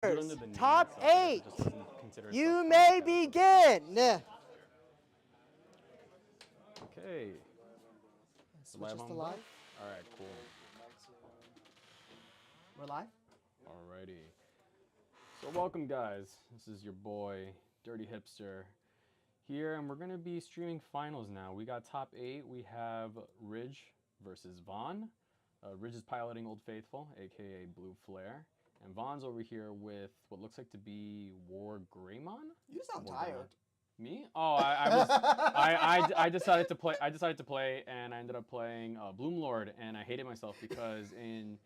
Do it under the name Top itself, I guess it 8. just doesn't consider itself You card may category. begin. Okay. Switch us On to both? live. Alright, cool. We're live. Alrighty. So welcome guys. This is your boy, Dirty Hipster, here, and we're gonna be streaming finals now. We got top 8. We have Ridge versus Vaughn. Ridge is piloting Old Faithful, aka Blue Flare. And Vaughn's over here with what looks like to be War Greymon? You sound War tired. Greymon. Me? Oh, I decided to play. I decided to play, and I ended up playing Bloomlord, and I hated myself because in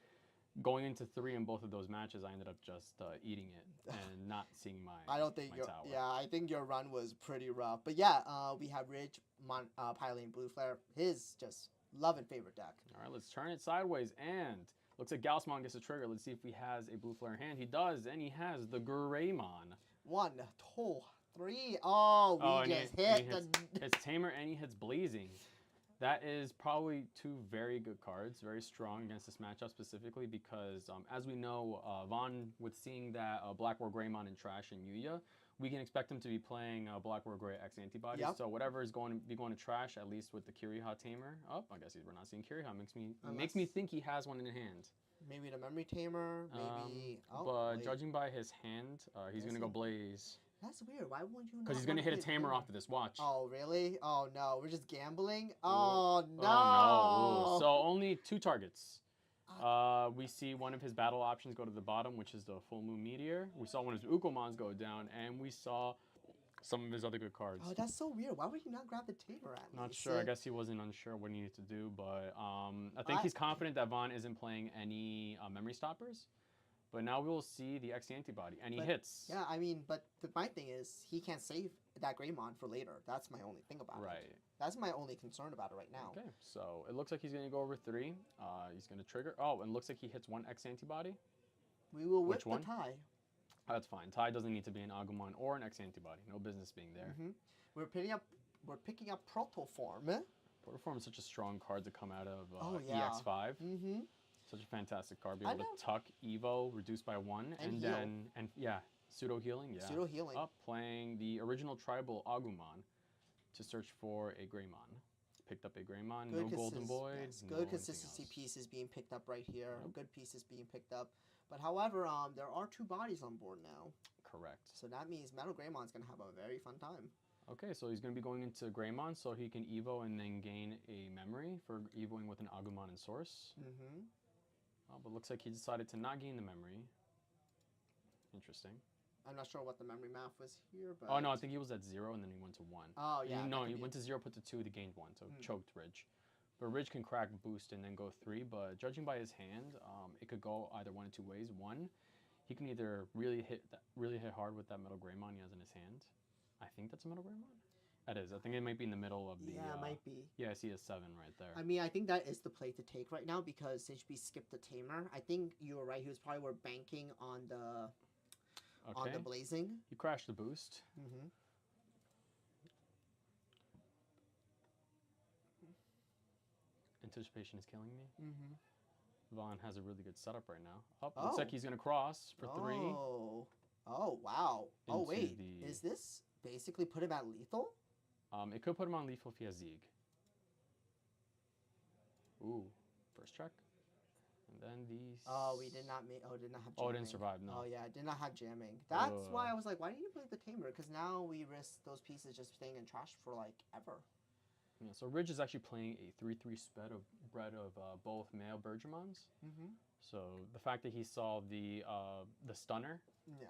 going into 3 in both of those matches, I ended up just eating it and not seeing my. I don't think my your tower. I think your run was pretty rough. But yeah, we have Ridge piloting Blue Flare. His just love and favorite deck. All right, let's turn it sideways, and looks like Gaussmon gets a trigger. Let's see if he has a Blue Flare in hand. He does, and he has the Greymon. 1, 2, 3. Oh, we and just he hit hits Tamer, and he hits Blazing. That is probably 2 very good cards, very strong against this matchup specifically because, as we know, Vaughn, with seeing that Black War Greymon in Trash and Yuya, we can expect him to be playing Black War Grey X Antibodies. Yep. So whatever is going to be going to Trash, at least with the Kiriha Tamer. Oh, I guess we're not seeing Kiriha. Makes me think he has one in hand. Maybe the Memory Tamer, maybe... but judging by his hand, he's going to go Blaze. That's weird. Why wouldn't you? Because he's going to hit a Tamer off of this. Watch. Oh, really? Oh, no. We're just gambling? Oh, no. Oh, no. Ooh. So only 2 targets. We see one of his battle options go to the bottom, which is the Full Moon Meteor. We saw one of his Ukomons go down, and we saw some of his other good cards. Oh, that's so weird. Why would he not grab the Tamer at least? Not sure. I guess he wasn't unsure what he needed to do, but I think he's confident that Vaughn isn't playing any memory stoppers. But now we will see the X Antibody, and he hits. Yeah, I mean, but my thing is, he can't save that Greymon for later. That's my only thing about it. Right. That's my only concern about it right now. Okay, so it looks like he's going to go over 3. He's going to trigger. Oh, and it looks like he hits 1 X Antibody. We will whip Which one? the tie. That's fine. Tie doesn't need to be an Agumon or an X Antibody. No business being there. We're picking up Protoform. Protoform is such a strong card to come out of EX5. Such a fantastic card. Be able to tuck Evo, reduce by 1, and heal. then pseudo healing. Yeah. Pseudo healing. Up playing the original tribal Agumon to search for a Greymon. Picked up a Greymon. No Golden Void. Yes, no good consistency pieces being picked up right here. Yep. Good pieces being picked up. But however, there are 2 bodies on board now. Correct. So that means Metal Greymon's gonna have a very fun time. Okay, so he's going to be going into Greymon so he can Evo and then gain a memory for Evoing with an Agumon and Source. But looks like he decided to not gain the memory. Interesting. I'm not sure what the memory math was here, but... Oh, no, I think he was at 0 and then he went to 1. Oh, yeah. No, he went to 0, put to 2, he gained 1, so choked Ridge. But Ridge can crack boost and then go 3, but judging by his hand, it could go either 1 of 2 ways. 1, he can either really hit hard with that Metal Greymon he has in his hand. I think that's a Metal Greymon. That is. I think it might be in the middle of the... Yeah, it might be. Yeah, I see a 7 right there. I mean, I think that is the play to take right now because since we skipped the Tamer, I think you were right. He was probably banking on the Blazing. You crashed the boost. Anticipation is killing me. Vaughn has a really good setup right now. Looks like he's going to cross for 3. Oh, wow. Oh, wait. The... Is this basically put him at lethal? It could put him on lethal if he has Zeeg. Ooh, first check. And then these... Oh, we did not make... Oh, did not have jamming. Oh, it didn't survive, no. Oh, yeah, it did not have jamming. That's why I was like, why didn't you play the Tamer? Because now we risk those pieces just staying in trash for, like, ever. Yeah, so Ridge is actually playing a 3/3 spread of both male Bergermons. So the fact that he saw the stunner,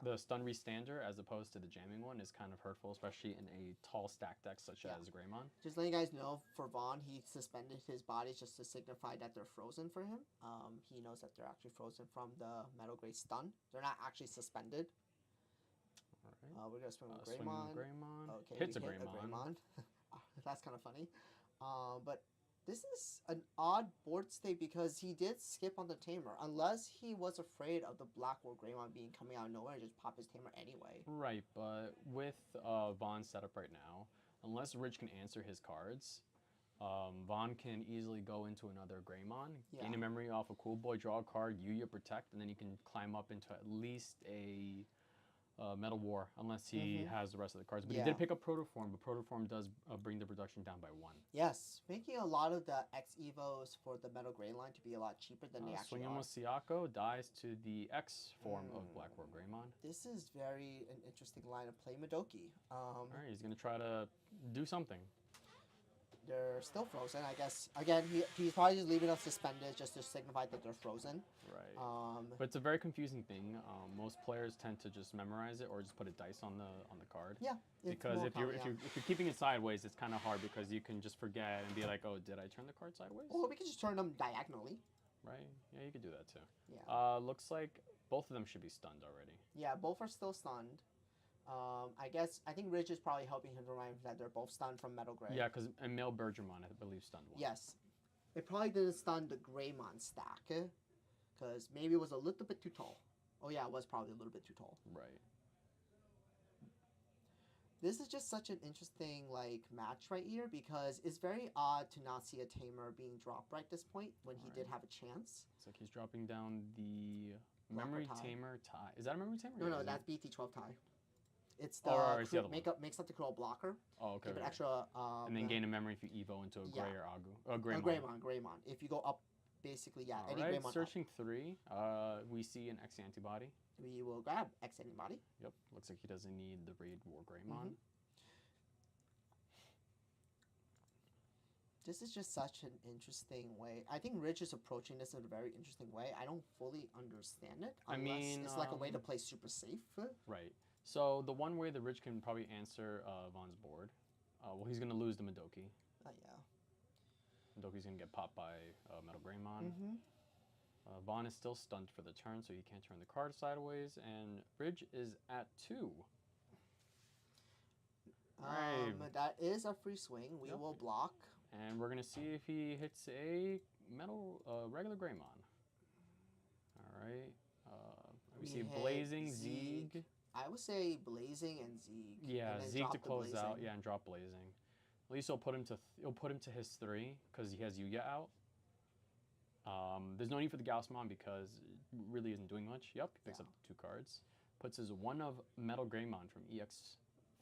the stun restander, as opposed to the jamming one is kind of hurtful, especially in a tall stack deck such as Greymon. Just letting you guys know, for Vaughn, he suspended his bodies just to signify that they're frozen for him. He knows that they're actually frozen from the Metal Grey stun. They're not actually suspended. All right. We're going to swing with Greymon. Okay, hits a Greymon. That's kind of funny. But this is an odd board state because he did skip on the Tamer. Unless he was afraid of the Black War Greymon being coming out of nowhere and just pop his Tamer anyway. Right, but with Vaughn's setup right now, unless Ridge can answer his cards, Vaughn can easily go into another Greymon, Yeah. gain a memory off a Cool Boy, draw a card, Yuya protect, and then he can climb up into at least a Metal War, unless he has the rest of the cards. But he Yeah. did pick up Protoform, but Protoform does bring the production down by 1. Yes, making a lot of the X Evos for the Metal Gray line to be a lot cheaper than they actually Sunyama are. Siako dies to the X form of Black War Greymon. This is very an interesting line of play, Madoki. Alright, he's going to try to do something. They're still frozen, I guess. Again, he's probably just leaving us suspended just to signify that they're frozen. Right. But it's a very confusing thing. Most players tend to just memorize it or just put a dice on the card. Yeah. Because if you're keeping it sideways, it's kind of hard because you can just forget and be like, oh, did I turn the card sideways? Or we can just turn them diagonally. Right. Yeah, you could do that too. Yeah. Looks like both of them should be stunned already. Yeah, both are still stunned. I think Ridge is probably helping him to remind that they're both stunned from Metal Gray. Yeah, because Emil Bergermon, I believe, stunned one. Yes. It probably didn't stun the Greymon stack, because maybe it was a little bit too tall. Oh yeah, it was probably a little bit too tall. Right. This is just such an interesting match right here because it's very odd to not see a Tamer being dropped right at this point when he did have a chance. It's like he's dropping down the Memory Tamer tie. Is that a Memory Tamer? No, that's BT12 tie. It's the, it's the other one. makes up the curl blocker. Oh, okay. Give it extra. And then gain a memory if you Evo into a Gray or Agu. Greymon. Greymon. If you go up, basically, yeah. All any right, Greymon searching up. 3. We see an X antibody. We will grab X antibody. Yep. Looks like he doesn't need the Raid War Greymon. This is just such an interesting way. I think Rich is approaching this in a very interesting way. I don't fully understand it. Unless it's like a way to play super safe. Right. So the one way the Rich can probably answer Vaughn's board, well, he's going to lose the Madoki. Yeah. Madoki's going to get popped by Metal Greymon. Vaughn is still stunned for the turn, so he can't turn the card sideways. And Ridge is at 2. That is a free swing. We will block. And we're going to see if he hits a regular Greymon. All right. We see Blazing, Zeeg. I would say Blazing and Zeeg. Yeah, and Zeeg to close out. Yeah, and drop Blazing. At least he'll put him to his 3 because he has Yuya out. There's no need for the Gaussmon because it really isn't doing much. Yep, he picks up the 2 cards. Puts his 1 of Metal Greymon from EX4?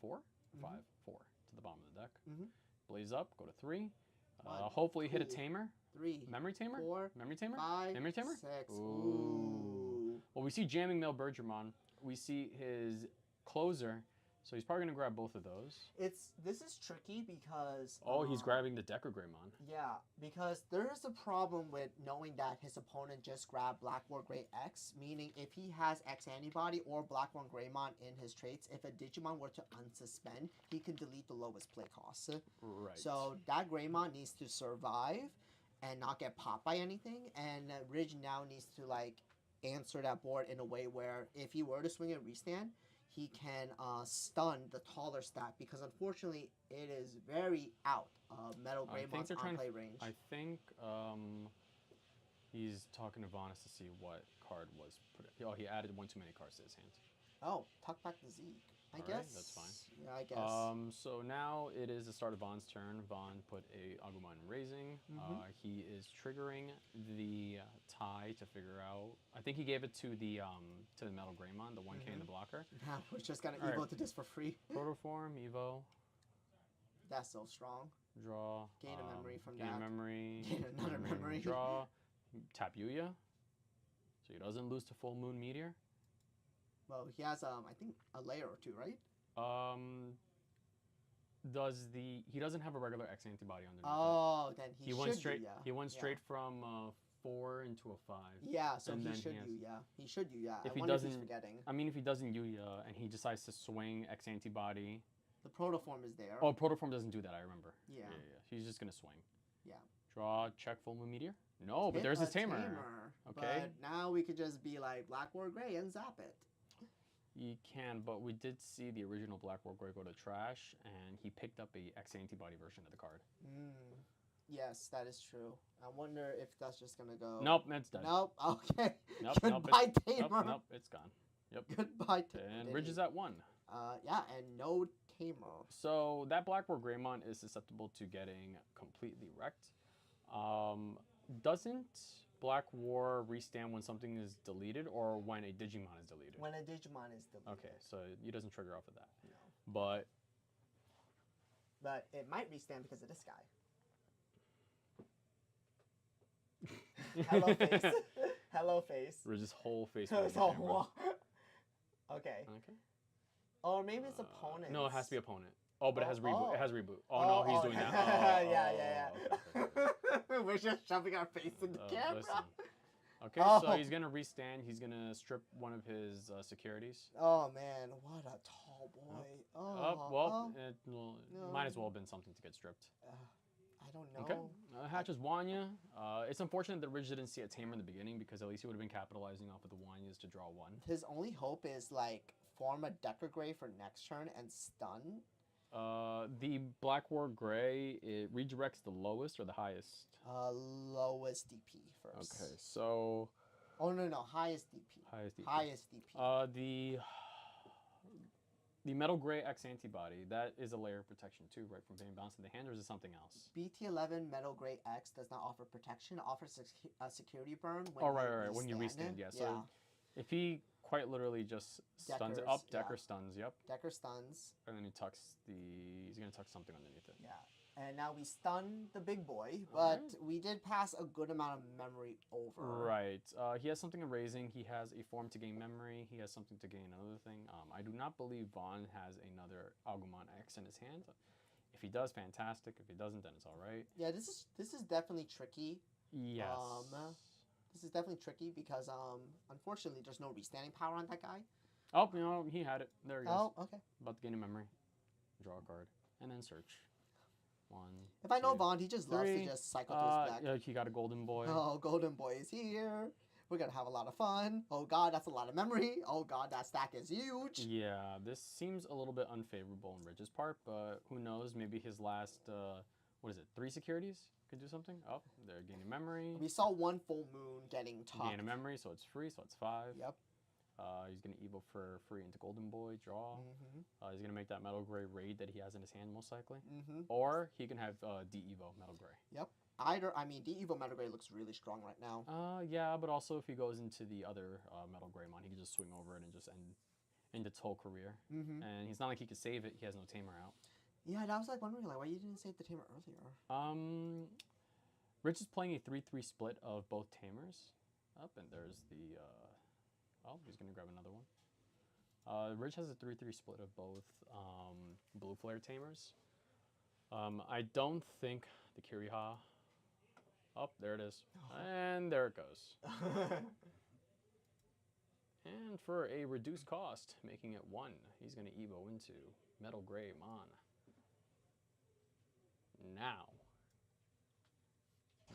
5? 4 to the bottom of the deck. Blaze up, go to 3. Hopefully hit a Tamer. 3. Memory Tamer? 4. Memory Tamer? 5. Memory Tamer? 6. Ooh. Well, we see jamming Mel Bergermon. We see his closer. So he's probably going to grab both of those. This is tricky because... Oh, he's grabbing the Decker Greymon. Yeah, because there is a problem with knowing that his opponent just grabbed Black War Gray X, meaning if he has X antibody or Black War Greymon in his traits, if a Digimon were to unsuspend, he can delete the lowest play cost. Right. So that Greymon needs to survive and not get popped by anything, and Ridge now needs to answer that board in a way where if he were to swing a restand, he can stun the taller stack because unfortunately it is very out of Metal Greymon's on-play range. I think he's talking to Vaughnus to see what card was put. Oh, he added 1 too many cards to his hand. Oh, tuck back the Zeeg. I guess. Right, that's fine. Yeah, I guess. So now it is the start of Vaughn's turn. Vaughn put a Agumon Raising. He is triggering the tie to figure out. I think he gave it to the Metal Greymon, the 1K in the blocker. Yeah, we're just gonna Evo to this for free. Protoform, Evo. That's so strong. Draw. Gain a memory from gain that. Gain a memory. Gain another memory. Draw. Tap Yuya. So he doesn't lose to Full Moon Meteor. Well, he has I think a layer or 2, right? He doesn't have a regular X antibody underneath. Oh, then he went should straight. do, yeah. He went straight from 4 into a 5. Yeah, so he should do, yeah. He should do, yeah. If I he wonder doesn't, if he's forgetting. I mean, if he doesn't Yuya and he decides to swing X antibody. The Protoform is there. Oh, Protoform doesn't do that. I remember. Yeah. He's just gonna swing. Yeah. Draw. Check Full Moon Meteor. No, but there's his Tamer. Okay. But now we could just be like Black War Gray and zap it. You can, but we did see the original Black War Gray go to trash, and he picked up a X antibody version of the card. Yes, that is true. I wonder if that's just gonna go. Nope, that's done. Nope. Okay. Nope. Goodbye, Tamer. Nope, it's gone. Yep. Goodbye, Tamer. And Ridge is at 1. Yeah, and no tamer. So that Black War Greymon is susceptible to getting completely wrecked. Doesn't Black War restand when something is deleted or when a Digimon is deleted? When a Digimon is deleted. Okay, so he doesn't trigger off of that. No. But it might restand because of this guy. Hello face. Hello face. Ridge's whole face. Okay. Okay. Or maybe it's opponent. No, it has to be opponent. Oh, but it has reboot. Oh. It has reboot. Oh, no, he's doing that. Yeah. Okay. We're just shoving our face in the camera. Listen. Okay, so he's gonna restand. He's gonna strip one of his securities. Oh man, what a tall boy. Might as well have been something to get stripped. I don't know. Okay. Hatches Wanya. It's unfortunate that Ridge didn't see a tamer in the beginning because at least he would have been capitalizing off of the Wanyas to draw one. His only hope is like form a Decker Gray for next turn and stun. The Black War Gray, it redirects the lowest or the highest? Lowest DP first. Okay, so... Oh, no, highest DP. Highest DP. The Metal Gray X antibody, that is a layer of protection too, right, from being bounced in the hand, or is it something else? BT11 Metal Gray X does not offer protection, it offers a security burn when right, when you restand, yeah. So if he quite literally just stuns it up, Decker stuns, yep. Decker stuns. And then he's going to tuck something underneath it. Yeah. And now we stun the big boy, but we did pass a good amount of memory over. Right. He has something in raising. He has a form to gain memory. He has something to gain another thing. I do not believe Vaughn has another Agumon X in his hand. If he does, fantastic. If he doesn't, then it's all right. Yeah, this is definitely tricky. Yes. This is definitely tricky because unfortunately there's no restanding power on that guy. Oh, he had it. There he goes. Oh, okay. About to gain a memory. Draw a card. And then search. 1, If I 2, know Vaughn, he just 3. loves to just cycle to his back. Yeah, he got a golden boy. Oh, golden boy is here. We're going to have a lot of fun. Oh, God, that's a lot of memory. Oh, God, that stack is huge. Yeah, this seems a little bit unfavorable on Ridge's part, but who knows? Maybe his last, 3 securities could do something. Oh, they're gaining memory. We saw one full moon getting topped. Gain a memory, so it's free, so it's 5. Yep. He's going to Evo for free into Golden Boy, draw. He's going to make that Metal Gray raid that he has in his hand, most likely. Or he can have D-Evo Metal Gray. Yep. D-Evo Metal Gray looks really strong right now. Yeah, but also if he goes into the other Metal Greymon, he can just swing over it and just end its whole career. And he's not like he could save it. He has no tamer out. Yeah, and I was like wondering why you didn't save the tamer earlier. Rich is playing a 3-3 split of both tamers. And there's the... he's going to grab another one. Ridge has a 3-3 split of both Blue Flare Tamers. I don't think the Kiriha... Oh, there it is. And there it goes. And for a reduced cost, making it 1, he's going to Evo into Metal Greymon. Now.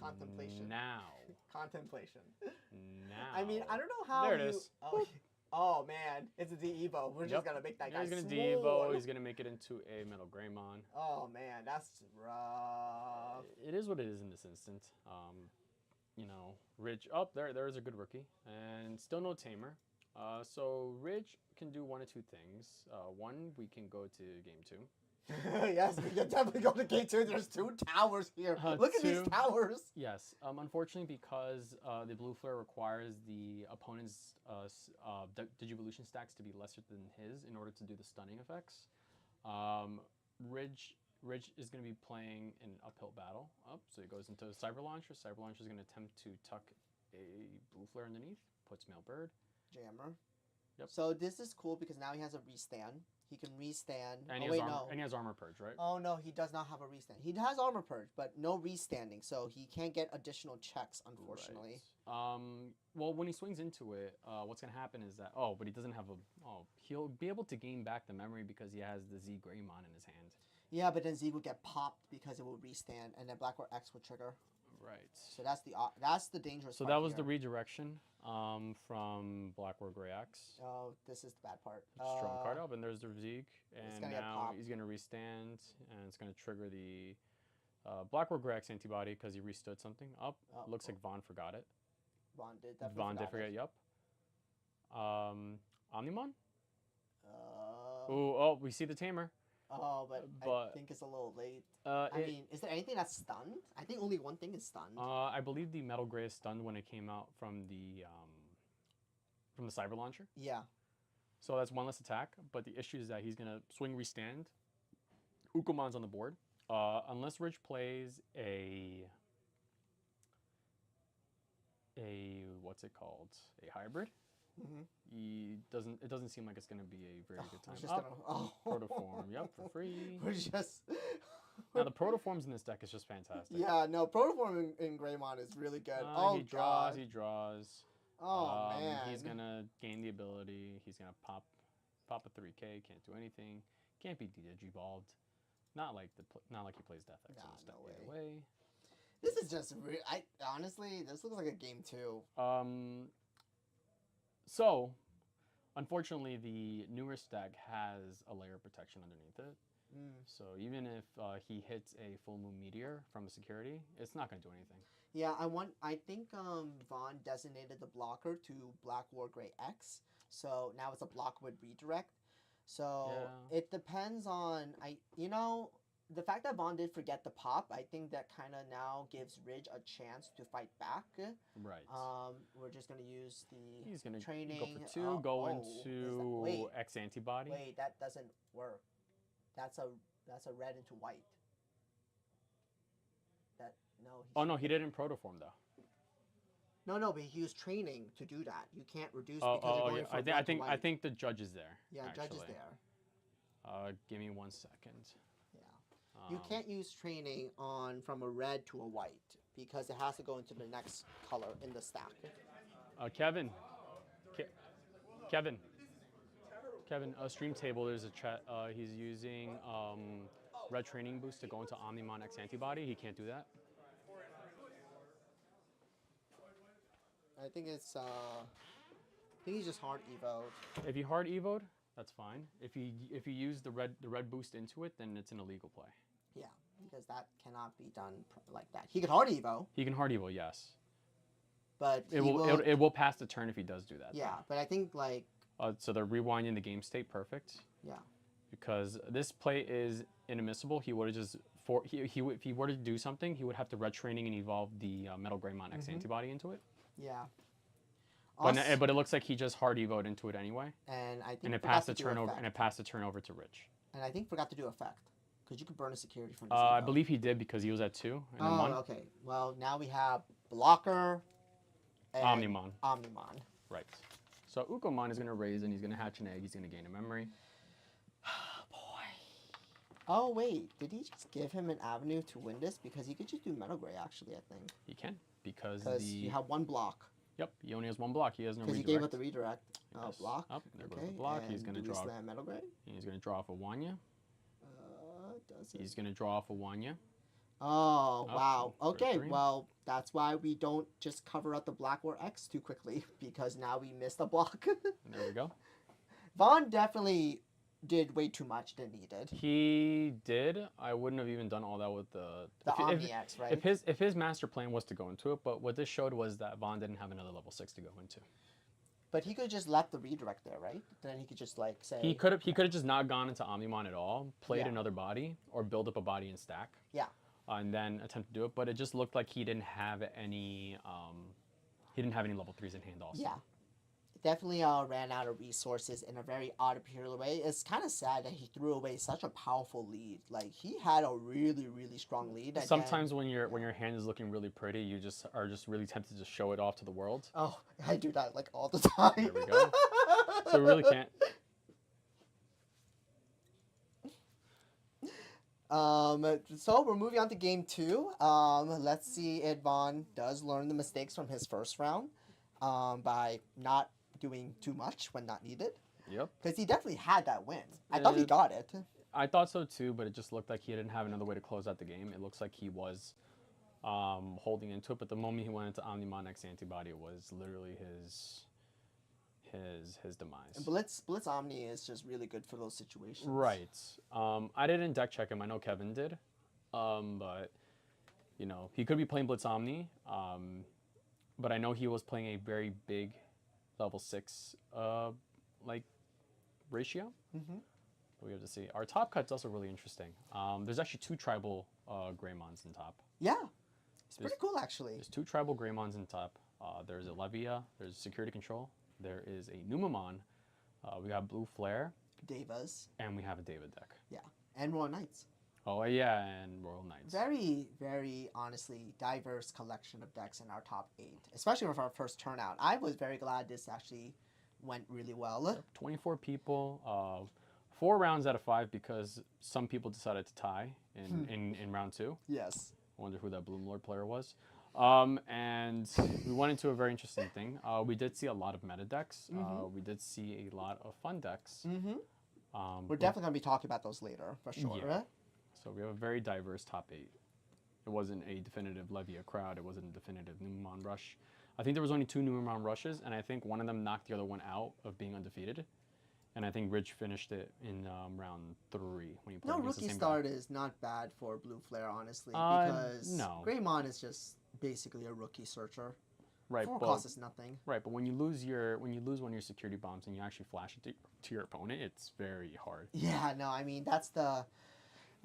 Contemplation. Now. Contemplation. Now. I mean, I don't know how there it is. Oh man, it's a D-Evo. We're just gonna make that guy he's gonna small. D-Evo. He's gonna make it into a Metal Greymon. Oh man, that's rough. It is what it is in this instant. Ridge. Oh, there is a good rookie, and still no tamer. So Ridge can do one of two things. One, we can go to game 2. Yes, we can definitely go to game 2. There's 2 towers here. Look at these towers. Yes. Unfortunately, because the Blue Flare requires the opponent's Digivolution stacks to be lesser than his in order to do the stunning effects, Ridge is going to be playing an uphill battle. So he goes into Cyber Launcher. Cyber Launcher is going to attempt to tuck a Blue Flare underneath, puts Male Bird. Jammer. Yep. So this is cool because now he has a restand. He can restand. And he has Armor Purge, right? Oh, no, he does not have a restand. He has Armor Purge, but no restanding, so he can't get additional checks, unfortunately. Right. Well, when he swings into it, what's going to happen is that... Oh, but he doesn't have he'll be able to gain back the memory because he has the Z Greymon in his hand. Yeah, but then Z would get popped because it will restand, and then Black War X would trigger. Right. So that's the dangerous part. So that was the redirection from Black War Gray X. Oh, this is the bad part. Strong card up, and there's the Zeke. And now he's going to restand, and it's going to trigger the Black War Gray X antibody because he restood something up. Looks like Vaughn forgot it. Vaughn did. Vaughn did forget, yep. Omnimon? Oh, we see the tamer. Oh, but I think it's a little late. I mean, is there anything that's stunned? I think only one thing is stunned. I believe the Metal Gray is stunned when it came out from the Cyber Launcher. Yeah. So that's one less attack, but the issue is that he's gonna swing restand. Ukomon's on the board. Unless Rich plays a what's it called? A hybrid. It doesn't seem like it's gonna be a very good time. Protoform, yep, for free. We're just now the Protoforms in this deck is just fantastic. Yeah, no, Protoform in Greymon is really good. He draws. Oh man. He's gonna gain the ability. He's gonna pop a 3K. Can't do anything. Can't be Digivolved. Not like he plays Death X. Nah, no way. This is just honestly, this looks like a game 2. So, unfortunately, the newer stack has a layer of protection underneath it. So even if he hits a full moon meteor from a security, it's not going to do anything. Yeah, I think Vaughn designated the blocker to Black War Gray X, so now it's a block with redirect. So it depends on the fact that Vaughn did forget the pop. I think that kind of now gives Ridge a chance to fight back. Right. We're just gonna use the He's gonna training. Go for 2, into X antibody. Wait, that doesn't work. That's a red into white. No, he didn't protoform though. No, but he used training to do that. You can't reduce because you're going from red to white. I think the judge is there. Yeah, actually. judge is there. Give me 1 second. Yeah. You can't use training from a red to a white because it has to go into the next color in the stack. Kevin, stream table. There's a chat. He's using red training boost to go into Omnimon X antibody. He can't do that. I think it's he's just hard evoed. If he hard evoed, that's fine. If you use the red boost into it, then it's an illegal play. Yeah, because that cannot be done like that. He can hard evo. He can hard evo, yes. But it will pass the turn if he does do that. Yeah, but I think like. So they're rewinding the game state perfect. Yeah. Because this play is inadmissible. He would have just if he were to do something, he would have to red training and evolve the Metal Greymon X antibody into it. Yeah. But it looks like he just hard evoed into it anyway. And I think it passed the turnover to Rich. And I think forgot to do effect. Because you could burn a security from this. I believe he did because he was at 2 and then 1. Okay. Well, now we have blocker and Omnimon. Right. So Ukomon is going to raise and he's going to hatch an egg. He's going to gain a memory. Boy. Oh, wait. Did he just give him an avenue to win this? Because he could just do Metal Gray, actually, I think. He can. Because you have 1 block. Yep. He only has 1 block. He has no redirect. Because he gave up the redirect. Yes. Block. Oh, there goes the block. And he's going to draw. Metal Gray? He's going to draw off a Wanya. He's going to draw off a Wanya. Oh, wow. Okay, well, that's why we don't just cover up the Black War X too quickly, because now we missed a block. There we go. Vaughn definitely did way too much than needed. He did. I wouldn't have even done all that with the Omni X, right? If his master plan was to go into it, but what this showed was that Vaughn didn't have another level 6 to go into. But he could have just left the redirect there, right? Then he could just like say he could have just not gone into Omnimon at all, played another body, or build up a body and stack. Yeah. And then attempt to do it, but it just looked like he didn't have any level 3s in hand also. Yeah. Definitely ran out of resources in a very artificial way. It's kind of sad that he threw away such a powerful lead. Like, he had a really, really strong lead. Sometimes when your hand is looking really pretty, you are just really tempted to show it off to the world. Oh, I do that like all the time. There we go. So we really can't. So we're moving on to game 2. Let's see if Vaughn does learn the mistakes from his first round by not doing too much when not needed. Yep. Because he definitely had that win. I thought he got it. I thought so too, but it just looked like he didn't have another way to close out the game. It looks like he was holding into it, but the moment he went into Omnimon X antibody, it was literally his demise. And Blitz Omni is just really good for those situations. Right. I didn't deck check him. I know Kevin did. But you know, he could be playing Blitz Omni. But I know he was playing a very big level 6 like ratio. We have to see. Our top cut's also really interesting. There's actually 2 tribal Greymons in top. Yeah, it's pretty cool actually. There's 2 tribal Greymons in top. There's a Levia, there's security control, there is a Numamon, we got Blue Flare, Devas. and we have a David deck. Yeah, and Royal Knights. Oh yeah, and Royal Knights. Very, very honestly diverse collection of decks in our top 8, especially with our first turnout. I was very glad this actually went really well. Yep, 24 people, 4 rounds out of 5 because some people decided to tie in round 2. Yes. I wonder who that Bloom Lord player was. And we went into a very interesting thing. We did see a lot of meta decks. We did see a lot of fun decks. We're definitely going to be talking about those later, for sure. Yeah. So we have a very diverse top 8. It wasn't a definitive Levia crowd. It wasn't a definitive Numamon rush. I think there was only 2 Numamon rushes, and I think one of them knocked the other one out of being undefeated. And I think Rich finished it in round 3 when he played against rookie the same start guy. is not bad for Blue Flare, honestly, because no. Greymon is just basically a rookie searcher. Right, Full but cost is nothing. Right, but when you lose one of your security bombs and you actually flash it to your opponent, it's very hard. Yeah, no, I mean that's the.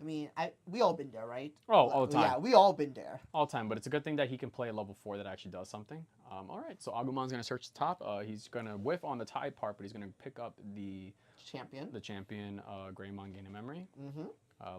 I mean, we all been there, right? Oh, all the time. Yeah, we all been there. All the time, but it's a good thing that he can play a level 4 that actually does something. All right, so Agumon's going to search the top. He's going to whiff on the tie part, but he's going to pick up the champion. The champion, Greymon Gain of Memory.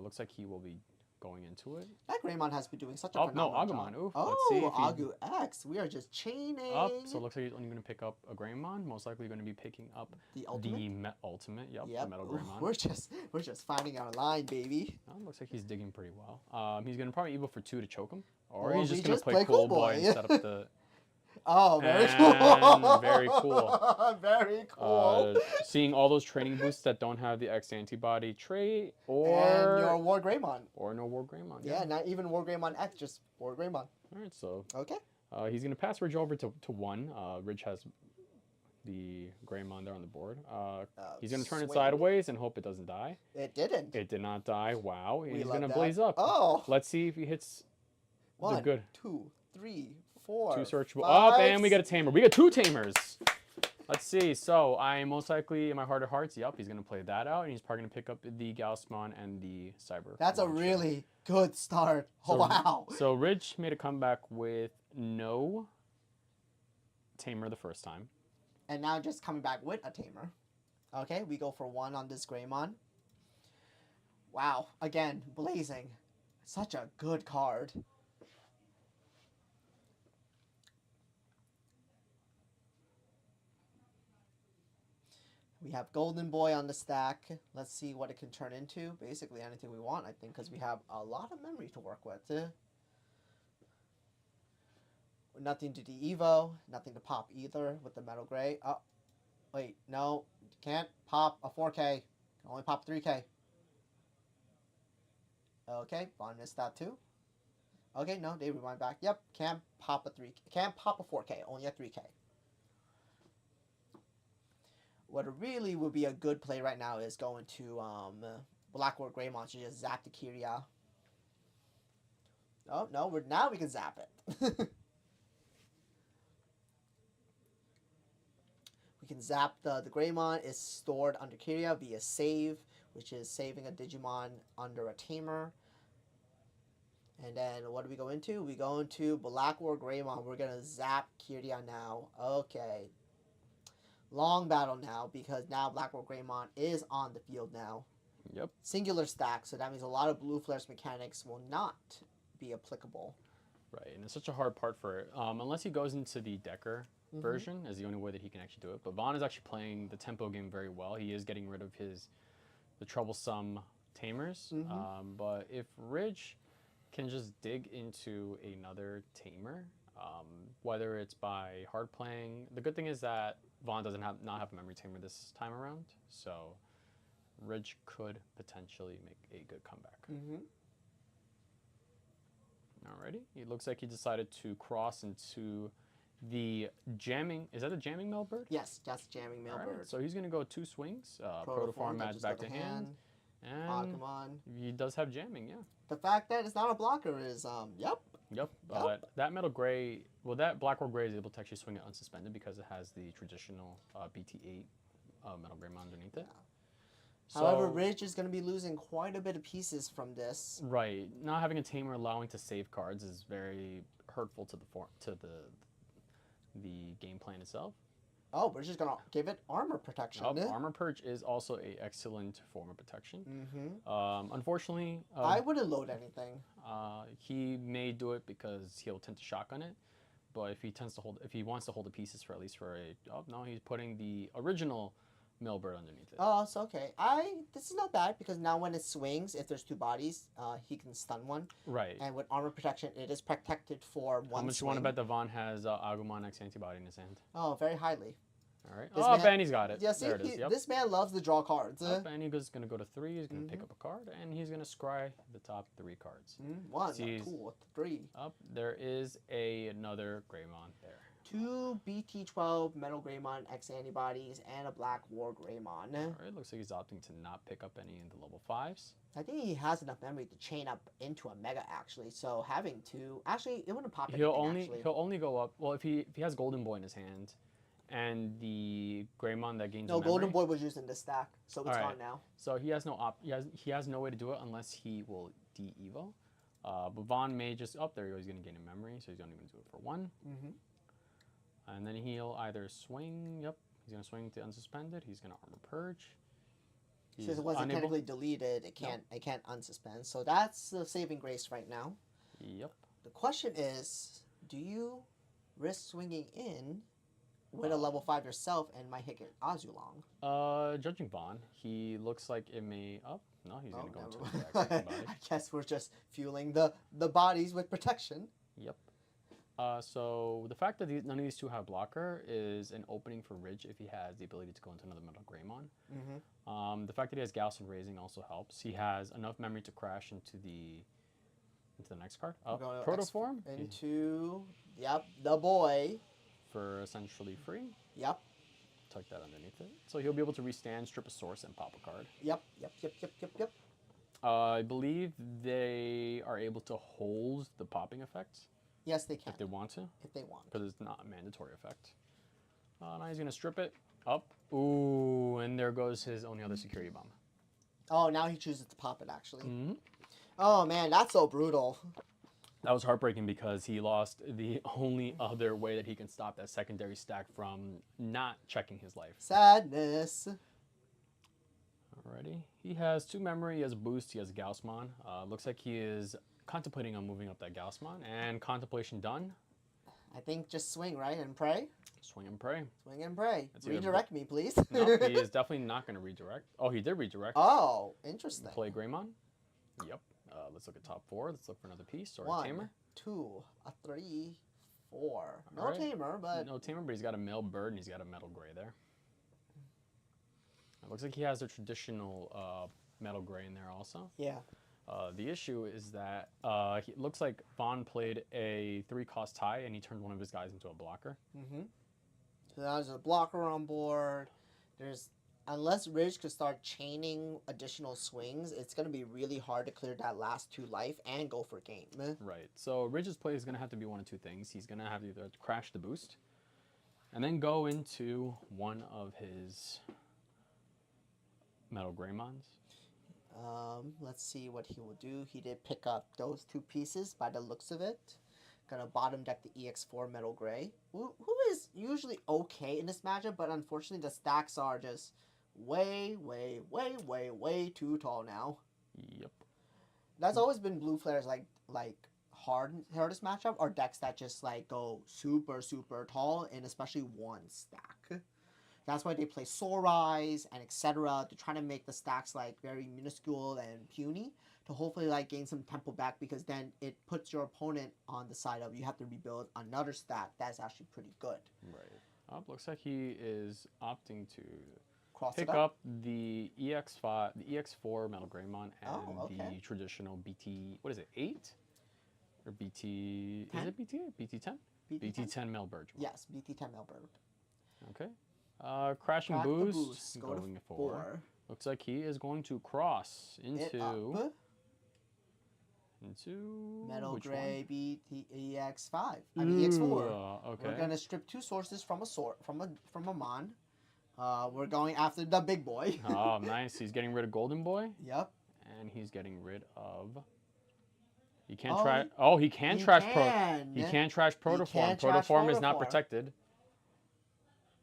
Looks like he will be going into it. That Greymon has been doing such a phenomenal Agumon. job. Oof. Oh, Let's see if Agu X. We are just chaining. Up. So it looks like he's only going to pick up a Greymon. Most likely going to be picking up the ultimate. Ultimate. Yep. Yep. The Metal Greymon. We're just finding our line, baby. Looks like he's digging pretty well. He's going to probably Evo for 2 to choke him, or he's just going to play Cool Boy and set up the. Oh, very cool. Very cool. Very cool. Seeing all those training boosts that don't have the X antibody trait, or and your War Greymon. Or no War Greymon. Yeah, not even War Greymon X, just War Greymon. All right, so. Okay. He's going to pass Ridge over to 1. Ridge has the Greymon there on the board. He's going to turn it sideways and hope it doesn't die. It didn't. It did not die. Wow. He's going to blaze up. Oh. Let's see if he hits 1, good. 2, 3, 4. 2 searchable. 5, Up, and we got a tamer. We got 2 tamers. Let's see. So I most likely, in my heart of hearts, yep, he's going to play that out, and he's probably going to pick up the Gaussmon and the Cyber. That's a really good start. So, wow. So Ridge made a comeback with no tamer the first time. And now just coming back with a tamer. Okay, we go for 1 on this Greymon. Wow. Again, blazing. Such a good card. We have Golden Boy on the stack. Let's see what it can turn into. Basically anything we want, I think, because we have a lot of memory to work with. Nothing to de-evo. Nothing to pop either with the Metal Gray. Oh, wait, no. Can't pop a 4K. Can only pop 3K. Okay, Bond missed that too. Okay, no, they rewind back. Yep, can't pop a 3K. Can't pop a 4K, only a 3K. What really would be a good play right now is going to Blackboard Gray Monster, just zap the Kyria. Oh, no, now we can zap it. We can zap the Greymon is stored under Kyria via save, which is saving a Digimon under a tamer. And then what do we go into? We go into Blackboard Greymon. We're going to zap Kyria now. Okay. Long battle now, because now Blackboard Greymon is on the field now. Yep. Singular stack, so that means a lot of Blue Flare's mechanics will not be applicable. Right, and it's such a hard part for it. Unless he goes into the Decker version, is the only way that he can actually do it. But Vaughn is actually playing the tempo game very well. He is getting rid of the troublesome tamers. But if Ridge can just dig into another tamer, whether it's by hard playing, the good thing is that Vaughn doesn't not have a memory tamer this time around, so Ridge could potentially make a good comeback. Alrighty, it looks like he decided to cross into the jamming. Is that the jamming Mailbird? Yes, that's jamming Mailbird. Right, so he's going to go 2 swings. Protoform match back to hand. And Agumon. He does have jamming, yeah. The fact that it's not a blocker is, yep. Yep. That Metal Gray, well, that Blackboard Gray is able to actually swing it unsuspended because it has the traditional BT8 Metal Greymon underneath it. However, Ridge is going to be losing quite a bit of pieces from this. Right. Not having a tamer allowing to save cards is very hurtful to the game plan itself. Oh, we're just gonna give it armor protection. Armor Purge is also a excellent form of protection. Mm-hmm. Unfortunately, I wouldn't load anything. he may do it because he'll tend to shotgun it. But if he wants to hold the pieces for at least for a, oh no, he's putting the original Millbird underneath it. Oh, it's okay. This is not bad because now when it swings, if there's two bodies, he can stun one. Right. And with armor protection, it is protected for one. How much you want to bet that Vaughn has Agumon X antibody in his hand? Oh, very highly. All right. Benny's got it. Yeah, see, there it is. Yep. This man loves to draw cards. Benny is going to go to 3. He's going to pick up a card, and he's going to scry the top 3 cards. 1, 2, 3. Up there is another Greymon there. 2 BT12 Metal Greymon X antibodies and a Black War Greymon. All right, looks like he's opting to not pick up any in the level 5s. I think he has enough memory to chain up into a Mega actually. So having 2, actually, it wouldn't pop. He'll only go up. Well, if he has Golden Boy in his hand, and the Greymon that gains. No, Golden Boy was used in this stack, so it's gone now. So he has no he has no way to do it unless he will de-evo. But Vaughn may just there he goes. He's going to gain a memory, so he's only going to do it for 1. And then he'll either swing. Yep, he's going to swing to unsuspended. He's going to armor purge. Since it wasn't technically deleted, it can't unsuspend. So that's the saving grace right now. Yep. The question is, do you risk swinging in with a level 5 yourself and might hit Azulong? Judging Vaughn, he looks like it may. Oh no, he's going to go into the exact same body. I guess we're just fueling the bodies with protection. Yep. So the fact that none of these 2 have blocker is an opening for Ridge if he has the ability to go into another Metal Greymon. The fact that he has Gaussian Raising also helps. He has enough memory to crash into the next card. Protoform into the boy for essentially free. Yep. Tuck that underneath it, so he'll be able to restand, strip a source, and pop a card. Yep. I believe they are able to hold the popping effects. Yes, they can. If they want to. If they want. Because it's not a mandatory effect. Now he's going to strip it up. Ooh, and there goes his only other security bomb. Oh, now he chooses to pop it, actually. Oh, man, that's so brutal. That was heartbreaking because he lost the only other way that he can stop that secondary stack from not checking his life. Sadness. Alrighty. He has 2 memory, he has a boost, he has a Gaussmon. Looks like he is contemplating on moving up that Gaussmon, and contemplation done. I think just swing, right, and pray? Swing and pray. Swing and pray. Redirect me, please. No, he is definitely not going to redirect. Oh, he did redirect. Oh, interesting. Play Greymon. Yep. Let's look at top 4. Let's look for another piece or 1, a tamer. 2, 3, 4. No right. tamer, but... No tamer, but he's got a male bird and he's got a metal gray there. It looks like he has a traditional metal gray in there also. Yeah. The issue is that it looks like Vaughn played a 3-cost tie and he turned one of his guys into a blocker. So there's a blocker on board. Unless Ridge could start chaining additional swings, it's going to be really hard to clear that last 2 life and go for game. Right. So Ridge's play is going to have to be one of 2 things. He's going to have to either crash the boost and then go into one of his Metal Greymons. Let's see what he will do. He did pick up those 2 pieces by the looks of it. Gonna bottom deck the EX4 Metal Gray, who is usually okay in this matchup, but unfortunately the stacks are just way too tall now. Yep. That's always been Blue Flare's hardest matchup are decks that just go super tall and especially 1 stack. That's why they play Sorise and etc. to try to make the stacks very minuscule and puny to hopefully gain some tempo back, because then it puts your opponent on the side of you have to rebuild another stack that's actually pretty good. Right. Looks like he is opting to pick up the EX4 Metal Greymon and the traditional BT. What is it? 8 or BT? 10? Is it BT? BT10? BT10 Melbird. Yes, BT10 Melbird. Okay. Crashing boost. Go going to 4. Looks like he is going to cross into Metal which Gray one? BT EX5. I mean EX4. Okay. We're gonna strip 2 sources from a Mon. We're going after the big boy. Oh, nice. He's getting rid of Golden Boy. Yep. And he's getting rid of... He can't Oh, trash... Oh, he can he trash can. He can trash Protoform. can trash Protoform is not Protoform. protected.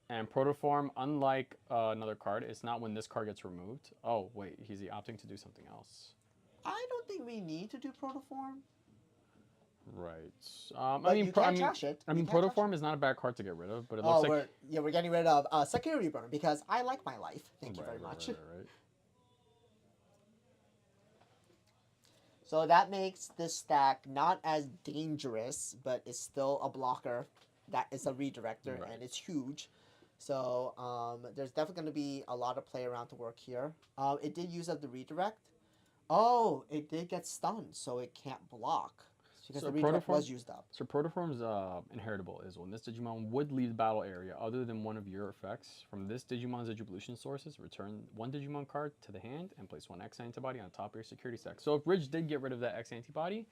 And Protoform, unlike another card, it's not when this card gets removed. Oh, wait. He's opting to do something else. I don't think we need to do Protoform. Right. But you can't trash it. I mean, Protoform is not a bad card to get rid of, but it looks like... we're getting rid of Security Burn because I like my life. Thank you very much. Right. So that makes this stack not as dangerous, but it's still a blocker. That is a redirector, and it's huge. So there's definitely going to be a lot of play around to work here. It did use up the redirect. Oh, it did get stunned, so it can't block. Because the redirect was used up. So Protoform's inheritable is when this Digimon would leave the battle area other than one of your effects. From this Digimon's Evolution sources, return one Digimon card to the hand and place one X antibody on top of your security stack. So if Ridge did get rid of that X antibody,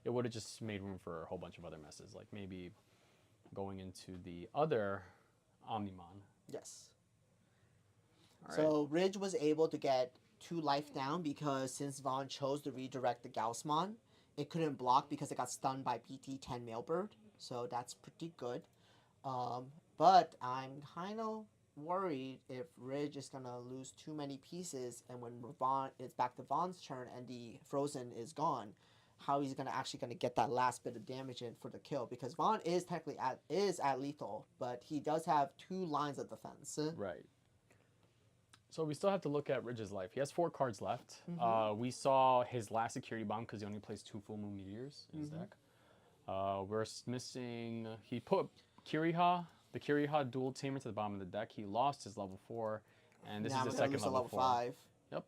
it would have just made room for a whole bunch of other messes, like maybe going into the other Omnimon. Yes. All so Ridge was able to get 2 life down because since Vaughn chose to redirect the Gaussmon, it couldn't block because it got stunned by BT10 Mailbird. So that's pretty good. But I'm kind of worried if Ridge is going to lose too many pieces, and when Vaughn, it's back to Vaughn's turn and the Frozen is gone, how he's actually going to get that last bit of damage in for the kill. Because Vaughn is technically at lethal, but he does have 2 lines of defense. Right. So we still have to look at Ridge's life. He has 4 cards left. We saw his last security bomb because he only plays 2 full moon meteors in his deck. We're missing... He put Kiriha, the Kiriha dual tamer to the bottom of the deck. He lost his level 4, and this is the second level 4. 5. Yep.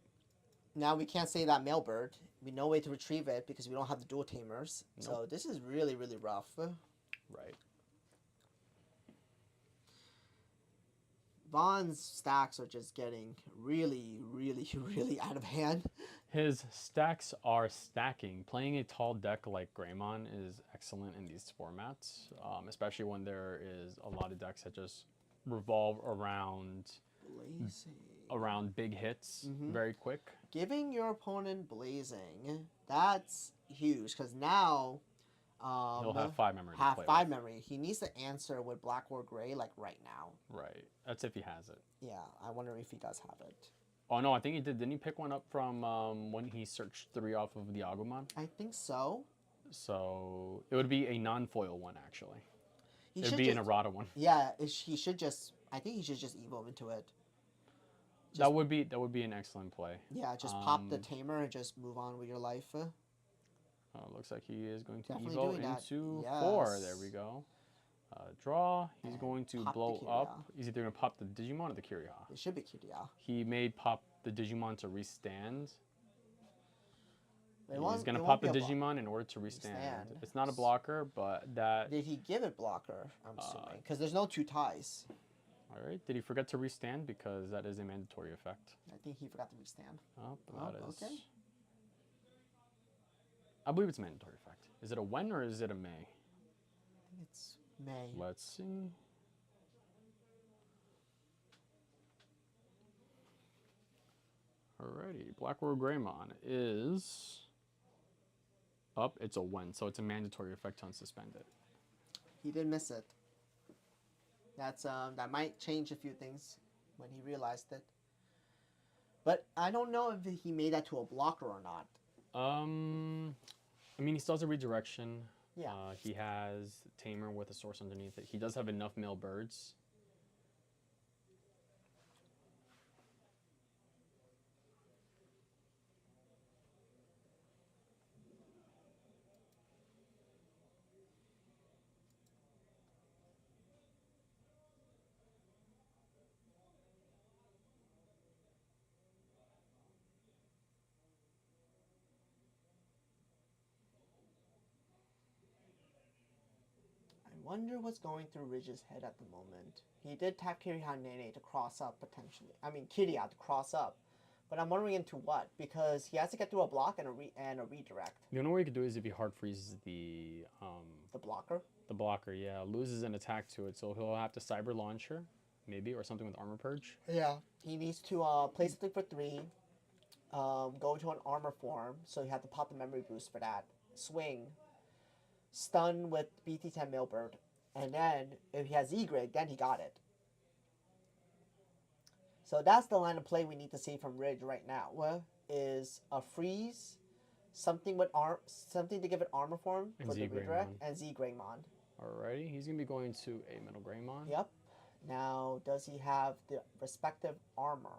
Now we can't say that Mailbird. We no way to retrieve it because we don't have the dual tamers. Nope. So this is really, really rough. Right. Vaughn's stacks are just getting really, really, really out of hand. His stacks are stacking. Playing a tall deck like Greymon is excellent in these formats, especially when there is a lot of decks that just revolve around big hits very quick. Giving your opponent Blazing, that's huge because now he'll have 5 memory. Memory. He needs to answer with Black or Gray like right now. Right. That's if he has it. Yeah, I wonder if he does have it. Oh no, I think he did. Didn't he pick one up from when he searched 3 off of the Agumon? I think so. So it would be a non-foil one actually. It would be an errata one. Yeah, he should just. I think he should just evolve into it. That would be an excellent play. Yeah, just pop the tamer and just move on with your life. Looks like he is going to Definitely evo into 4. There we go. Draw. He's going to blow up. He's either going to pop the Digimon or the Kiriha. It should be Kiriha. He made pop the Digimon to restand. He's going to it pop the Digimon in order to restand. It's not a blocker, but that... Did he give it blocker, I'm assuming? Because there's no 2 ties. All right. Did he forget to restand? Because that is a mandatory effect. I think he forgot to restand. Oh, that is... Okay. I believe it's a mandatory effect. Is it a when or is it a may? I think it's May. Let's see. Alrighty. Blackrobe Greymon is up. It's a when, so it's a mandatory effect to unsuspend it. He did miss it. That's that might change a few things when he realized it. But I don't know if he made that to a blocker or not. I mean, he still has a redirection. Yeah. He has Tamer with a source underneath it. He does have enough male birds. I wonder what's going through Ridge's head at the moment. He did tap Kiriha Nene to cross up potentially. I mean, Kiriha to cross up. But I'm wondering into what? Because he has to get through a block and a redirect. The only way he could do it is if he hard freezes the blocker? The blocker, yeah. Loses an attack to it, so he'll have to Cyber Launcher maybe, or something with armor purge. Yeah. He needs to play something for 3. Go into an armor form, so you have to pop the memory boost for that. Swing. Stun with BT10 Mailbird. And then, if he has Z-Grig, then he got it. So that's the line of play we need to see from Ridge right now. Is a freeze, something to give it armor form And for the Z-Greymon. redirect, and Z-Greymon. Alrighty, he's gonna be going to a Metal Greymon. Yep. Now, does he have the respective armor?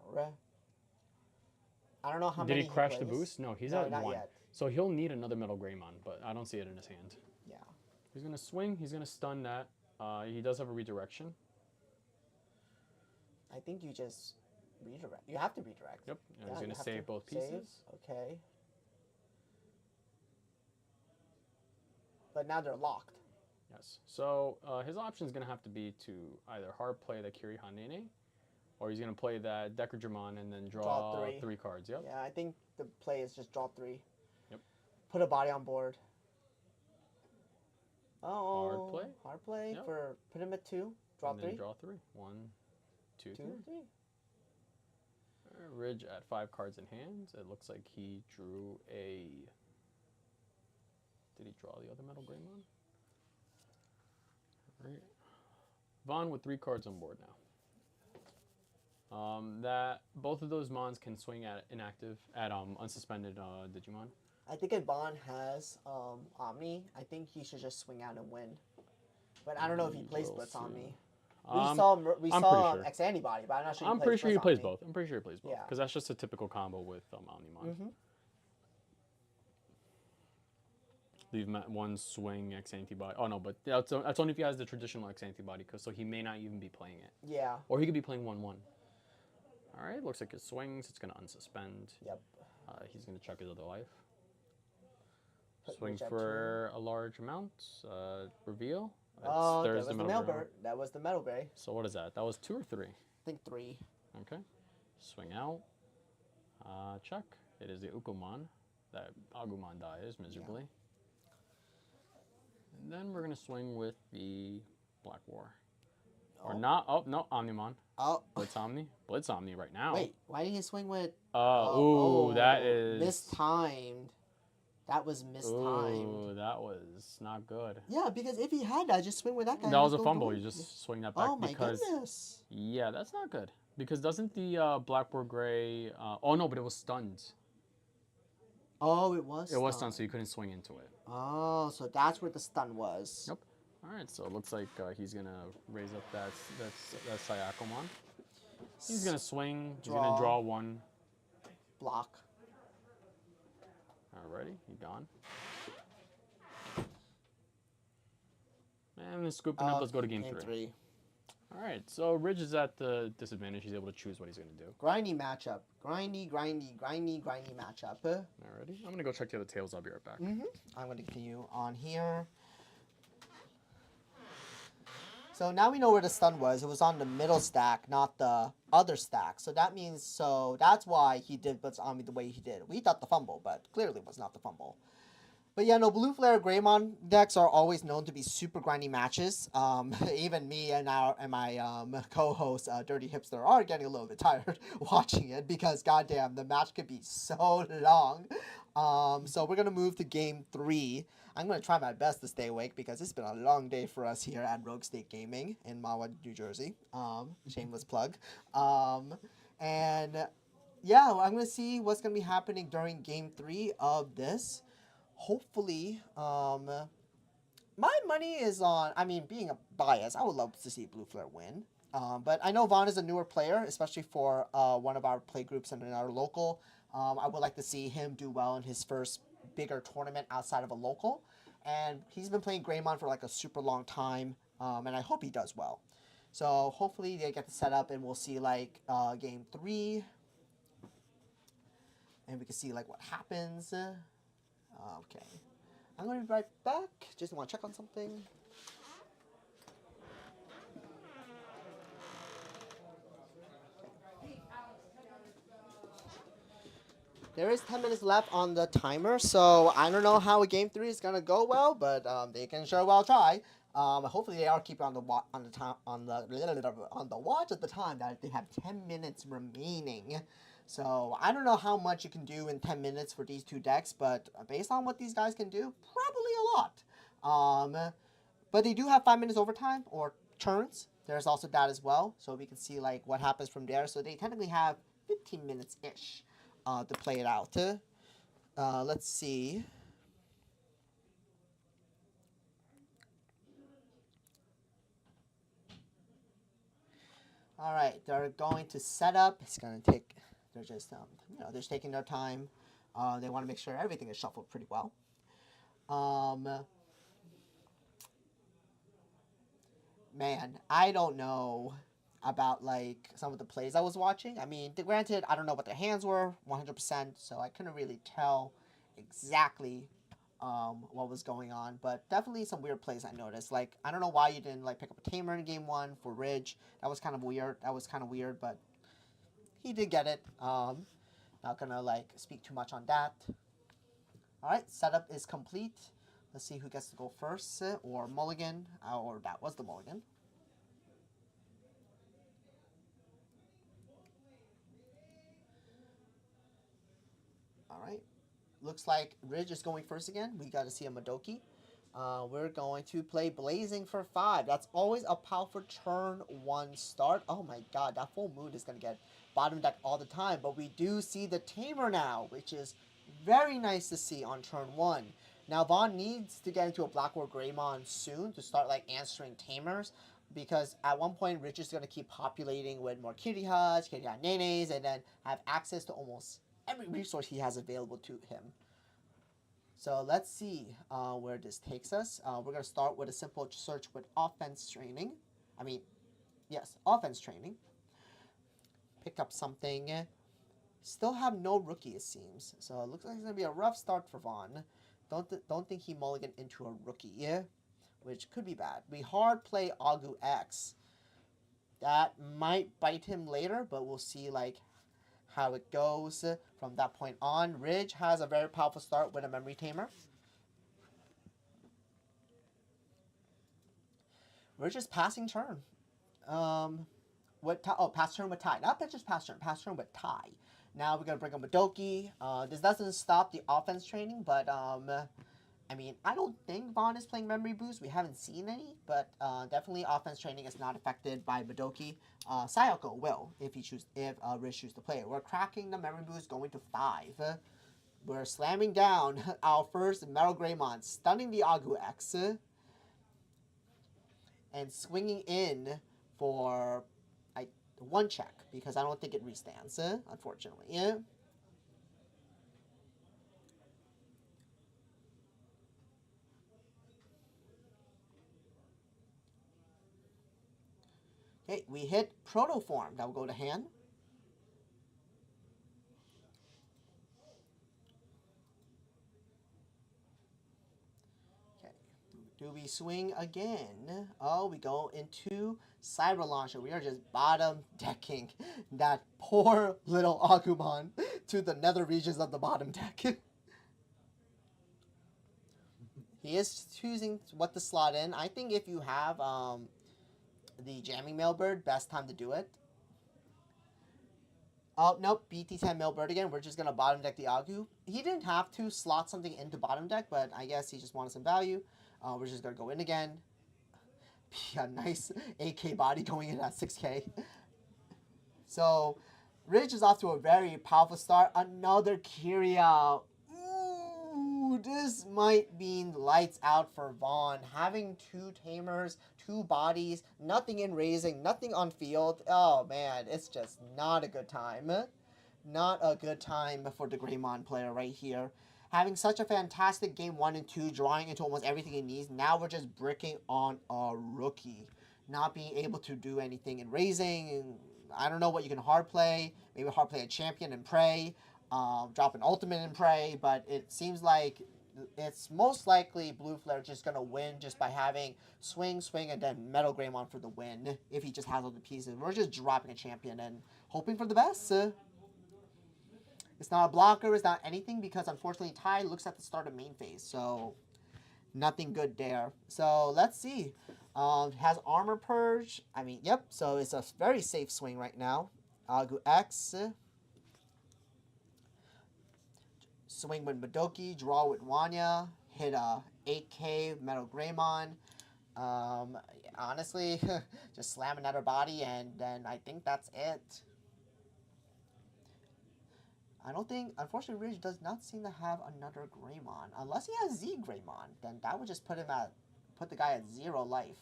I don't know how Did many he crash the plays. boost? No, he's No, at not 1. yet. So he'll need another Metal Greymon, but I don't see it in his hand. Yeah. He's gonna swing. He's gonna stun that. He does have a redirection. I think you just redirect. You have to redirect. Yep. And he's you gonna have save to both save. pieces. Okay. But now they're locked. Yes. So his option is gonna have to be to either hard play the Kiri Hanene, or he's gonna play that Decadramon and then draw 3 cards. Yep. Yeah, I think the play is just draw 3. Yep. Put a body on board. Oh. Hard play. Hard play Yep. for put him at 2. Draw and 3. Then draw 3. 1, 2, 2, 3. 3. Ridge at 5 cards in hand. It looks like he drew a. Did he draw the other Metal Greymon? Right. Vaughn with 3 cards on board now. That both of those mons can swing at inactive at unsuspended Digimon. I think if Vaughn has Omni, I think he should just swing out and win. But I don't know if he plays We'll Blitz see. Omni. We I'm saw pretty sure. X Antibody, but I'm not sure. I'm pretty sure he plays both. I'm pretty sure he plays both Yeah. because that's just a typical combo with Omnimon. Mm-hmm. Leave him at 1 swing X antibody. Oh no, but that's only if he has the traditional X antibody, so he may not even be playing it. Yeah. Or he could be playing 1/1. All right, looks like it swings. It's gonna unsuspend. Yep. He's gonna chuck his other life. Put Swing Ridge at for a large amount. Reveal. Oh, that There's was the Metal Mailbird. That was the Metal Bay. So what is that? That was 2 or 3? I think 3. Okay. Swing out. Check. It is the Ukomon that Agumon dies miserably. And then we're going to swing with the Black War. Or not. Oh, no. Omnimon. Oh. Blitz Omni. Blitz Omni right now. Wait, why did he swing with... That is... mistimed. That was mistimed. Ooh, that was not good. Yeah, because if he had that, just swing with that guy. That was a fumble. You just swing that back Oh my because... goodness. Yeah, that's not good. Because doesn't the Blackboard Gray... oh, no, but it was stunned. Oh, it was It was stunned, so you couldn't swing into it. Oh, so that's where the stun was. Yep. All right, so it looks like he's going to raise up that Syakomon. He's going to swing. He's going to draw 1. Block. Alrighty, he gone. And then scooping up, let's go to game 3. All right, so Ridge is at the disadvantage. He's able to choose what he's going to do. Grindy matchup. Grindy matchup. Alrighty, I'm going to go check the other tails. I'll be right back. I'm going to continue on here. So now we know where the stun was. It was on the middle stack, not the other stack. So that means, that's why he did Blitz Omni the way he did. We thought the fumble, but clearly it was not the fumble. But yeah, no, Blue Flare Greymon decks are always known to be super grindy matches. Even me and my co-host, Dirty Hipster, are getting a little bit tired watching it because, goddamn, the match could be so long. So we're going to move to game 3. I'm going to try my best to stay awake because it's been a long day for us here at Rogue State Gaming in Mahwah, New Jersey. Shameless plug. And yeah, I'm going to see what's going to be happening during game 3 of this. Hopefully, my money is on, being a bias, I would love to see Blue Flare win. But I know Vaughn is a newer player, especially for one of our play groups in our local. I would like to see him do well in his first bigger tournament outside of a local. And he's been playing Greymon for like a super long time, and I hope he does well. So hopefully they get the setup and we'll see like game 3. And we can see like what happens. Okay. I'm going to be right back. Just want to check on something. There is 10 minutes left on the timer, so I don't know how game 3 is going to go well, but they can sure well try. Hopefully they are keeping on the watch at the time that they have 10 minutes remaining. So I don't know how much you can do in 10 minutes for these two decks, but based on what these guys can do, probably a lot. But they do have 5 minutes overtime or turns. There's also that as well, so we can see like what happens from there. So they technically have 15 minutes ish to play it out. Let's see. All right, they're going to set up. It's going to take. They're just they're just taking their time. They want to make sure everything is shuffled pretty well. Man, I don't know about like some of the plays I was watching. I mean, granted, I don't know what their hands were 100%, so I couldn't really tell exactly what was going on. But definitely some weird plays I noticed. Like, I don't know why you didn't like pick up a tamer in game one for Ridge. That was kind of weird. But he did get it. Not gonna like speak too much on that. All right, setup is complete. Let's see who gets to go first, or mulligan, or that was the mulligan. All right, looks like Ridge is going first again. We got to see a Madoki. We're going to play Blazing for 5. That's always a powerful turn 1 start. Oh my god, that full moon is going to get bottom deck all the time. But we do see the Tamer now, which is very nice to see on turn 1. Now, Vaughn needs to get into a Black War Greymon soon to start like answering Tamers. Because at one point, Rich is going to keep populating with more Kitty Huts, Kitty Hut Nenes, and then have access to almost every resource he has available to him. So let's see where this takes us. We're going to start with a simple search with offense training. Yes, offense training. Pick up something. Still have no rookie, it seems. So it looks like it's going to be a rough start for Vaughn. Don't think he mulligan into a rookie, which could be bad. We hard play Agu X. That might bite him later, but we'll see like how it goes from that point on. Ridge has a very powerful start with a Memory Tamer. Ridge is passing turn. Pass turn with tie. Not just pass turn with tie. Now we're going to bring up Madoki. This doesn't stop the offense training, but I mean, I don't think Vaughn is playing Memory Boost. We haven't seen any, but definitely offense training is not affected by Madoki. Sayoko will if Ridge chooses to play it. We're cracking the Memory Boost, going to 5. We're slamming down our first Metal Greymon, stunning the Agu X, and swinging in for 1 check because I don't think it restands, unfortunately. Okay, we hit Protoform. That will go to hand. Okay, do we swing again? Oh, we go into Cyber Launcher. We are just bottom decking that poor little Agumon to the nether regions of the bottom deck. He is choosing what to slot in. I think if you have the Jamming Mailbird, best time to do it. Oh, nope, BT10 Mailbird again. We're just going to bottom deck the Agu. He didn't have to slot something into bottom deck, but I guess he just wanted some value. We're just going to go in again. A nice 8k body going in at 6k. So, Ridge is off to a very powerful start. Another Kyria. Ooh, this might mean lights out for Vaughn. Having 2 Tamers, 2 bodies, nothing in raising, nothing on field. Oh, man, it's just not a good time. Not a good time for the Greymon player right here. Having such a fantastic game 1 and 2, drawing into almost everything he needs. Now we're just bricking on a rookie. Not being able to do anything in raising. I don't know what you can hard play. Maybe hard play a champion and pray. Drop an ultimate and pray. But it seems like it's most likely Blue Flare just going to win just by having swing, and then Metal Greymon for the win. If he just has all the pieces. We're just dropping a champion and hoping for the best. It's not a blocker, it's not anything, because unfortunately Tai looks at the start of main phase. So Nothing good there. So let's see. Has Armor Purge. I mean, yep. So it's a very safe swing right now. Agu X. Swing with Madoki. Draw with Wanya. Hit a 8K Metal Greymon. Honestly, just slam another body, and then I think that's it. I don't think, unfortunately, Ridge does not seem to have another Greymon. Unless he has Z Greymon, then that would just put the guy at 0 life.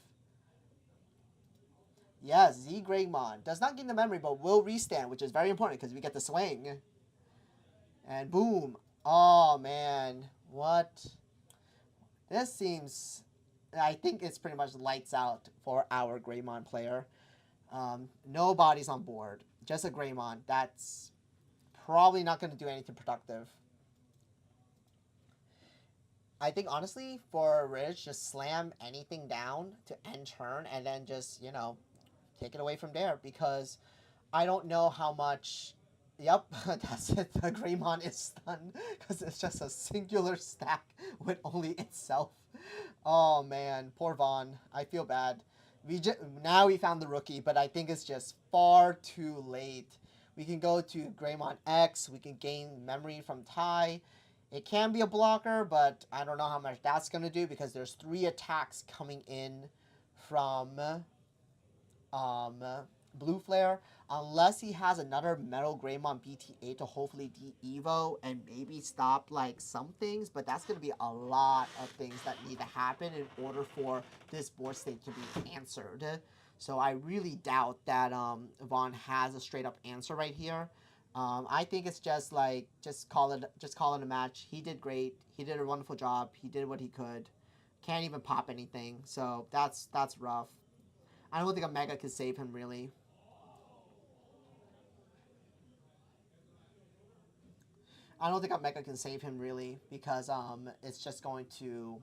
Yes, Z Greymon. Does not gain the memory, but will restand, which is very important because we get the swing. And boom. Oh, man. What? This seems... I think it's pretty much lights out for our Greymon player. No bodies on board. Just a Greymon. That's probably not going to do anything productive. I think, honestly, for Ridge, just slam anything down to end turn and then just, you know, take it away from there. Because I don't know how much... Yep, that's it. The Greymon is stunned because it's just a singular stack with only itself. Oh, man. Poor Vaughn. I feel bad. Now we found the rookie, but I think it's just far too late. We can go to Greymon X. We can gain memory from Tai. It can be a blocker, but I don't know how much that's going to do because there's 3 attacks coming in from Blue Flare. Unless he has another Metal Greymon BT8 to hopefully de-evo and maybe stop like some things, but that's going to be a lot of things that need to happen in order for this board state to be answered. So I really doubt that Vaughn has a straight up answer right here. I think it's just like just call it a match. He did great. He did a wonderful job. He did what he could. Can't even pop anything. So that's rough. I don't think a Mega could save him really. I don't think a Mega can save him really because it's just going to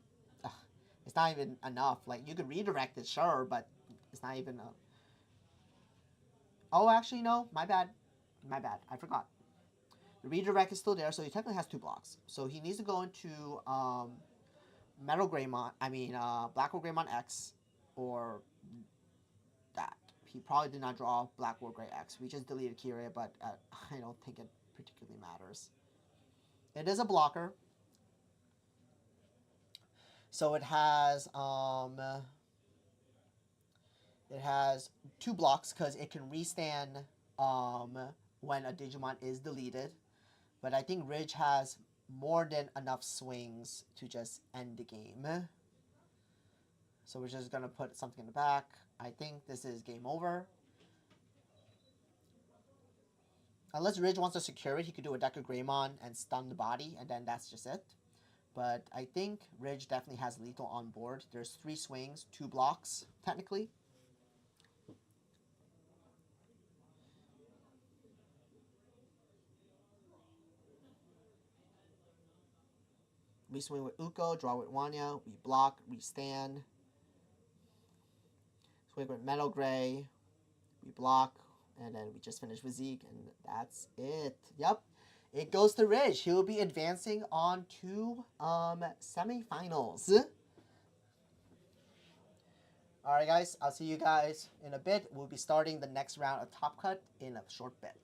it's not even enough. Like you could redirect it, sure, but it's not even a... Oh, actually no, my bad. I forgot. The redirect is still there, so he technically has 2 blocks. So he needs to go into Metal Greymon, Black War Greymon X, or that. He probably did not draw Black War Grey X. We just deleted Kyria, but I don't think it particularly matters. It is a blocker. So it has 2 blocks because it can restand when a Digimon is deleted. But I think Ridge has more than enough swings to just end the game. So we're just going to put something in the back. I think this is game over. Unless Ridge wants to secure it, he could do a Deku Greymon and stun the body, and then that's just it. But I think Ridge definitely has lethal on board. There's 3 swings, 2 blocks, technically. We swing with Uko, draw with Wanya, we block, we stand. Swing with Metal Gray, we block, and then we just finish with Zeke, and that's it. Yep. It goes to Ridge. He will be advancing on to semifinals. Alright guys, I'll see you guys in a bit. We'll be starting the next round of Top Cut in a short bit.